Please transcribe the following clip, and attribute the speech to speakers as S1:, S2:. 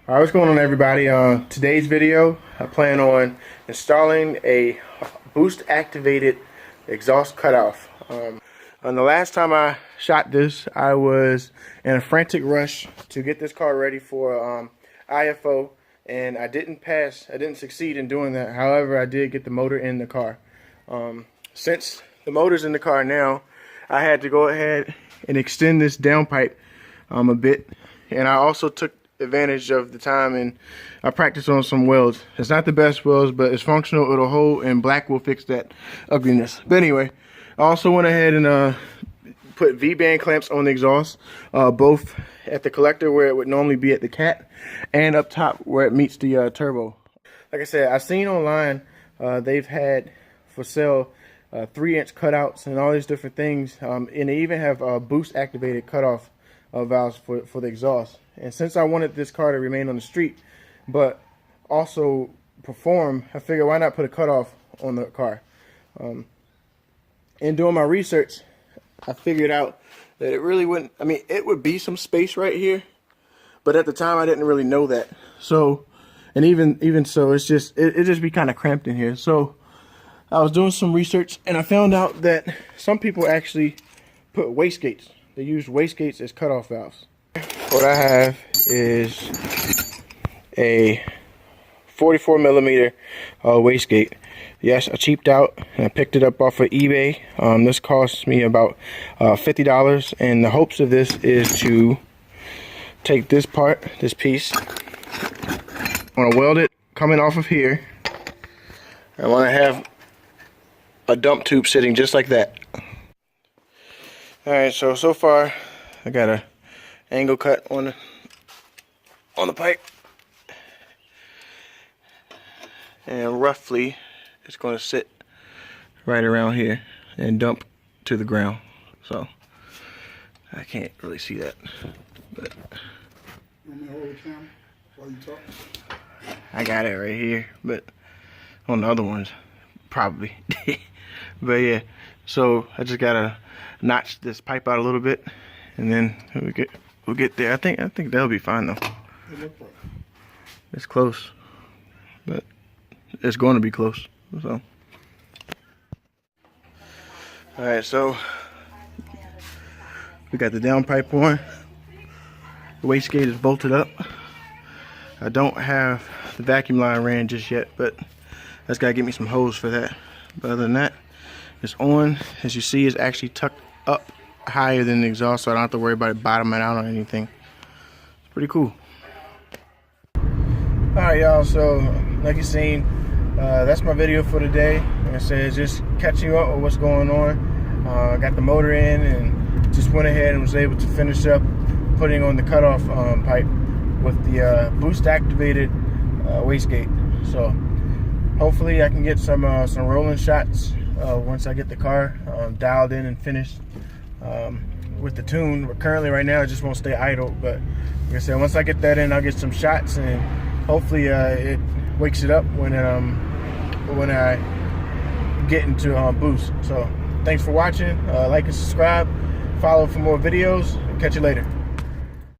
S1: Alright, what's going on, everybody? Today's video, I plan on installing a boost activated exhaust cutoff. The last time I shot this, I was in a frantic rush to get this car ready for IFO, and I didn't succeed in doing that. However, I did get the motor in the car. Since the motor's in the car now, I had to go ahead and extend this downpipe a bit, and I also took advantage of the time and I practiced on some welds. It's not the best welds, but it's functional, it'll hold, and black will fix that ugliness. But anyway, I also went ahead and put V-band clamps on the exhaust, both at the collector where it would normally be at the cat, and up top where it meets the turbo. Like I said, I've seen online they've had for sale 3-inch cutouts and all these different things, and they even have boost activated cutoff valves for the exhaust. And since I wanted this car to remain on the street but also perform, I figured why not put a cutoff on the car. In doing my research, I figured out that it really wouldn't, I mean, it would be some space right here, but at the time I didn't really know that. So, and even so, it just be kind of cramped in here. So I was doing some research and I found out that some people actually put wastegates. They use wastegates as cutoff valves. What I have is a 44 millimeter wastegate. Yes, I cheaped out and I picked it up off of eBay. This cost me about $50, and the hopes of this is to take this piece. I want to weld it coming off of here. I want to have a dump tube sitting just like that. Alright, so far I got a angle cut on the pipe, and roughly it's going to sit right around here and dump to the ground. So I can't really see that, but
S2: You want me to hold the camera while you talk?
S1: I got it right here, but on the other ones probably. But yeah, so I just gotta notch this pipe out a little bit, and then we'll get there. I think that'll be fine though. It's close, but it's going to be close. So, all right, so we got the downpipe on. The wastegate is bolted up. I don't have the vacuum line ran just yet, but I just gotta get me some hose for that. But other than that, it's on. As you see, it's actually tucked up higher than the exhaust, so I don't have to worry about it bottoming out on anything. It's pretty cool. Alright, y'all, so like you've seen, that's my video for today. Like I said, just catching you up with what's going on. Got the motor in and just went ahead and was able to finish up putting on the cutoff pipe with the boost activated wastegate. So hopefully I can get some rolling shots once I get the car dialed in and finished with the tune. But currently right now it just won't stay idle, but like I said, once I get that in, I'll get some shots, and hopefully it wakes it up when I get into boost. So thanks for watching. Like and subscribe, follow for more videos, and catch you later.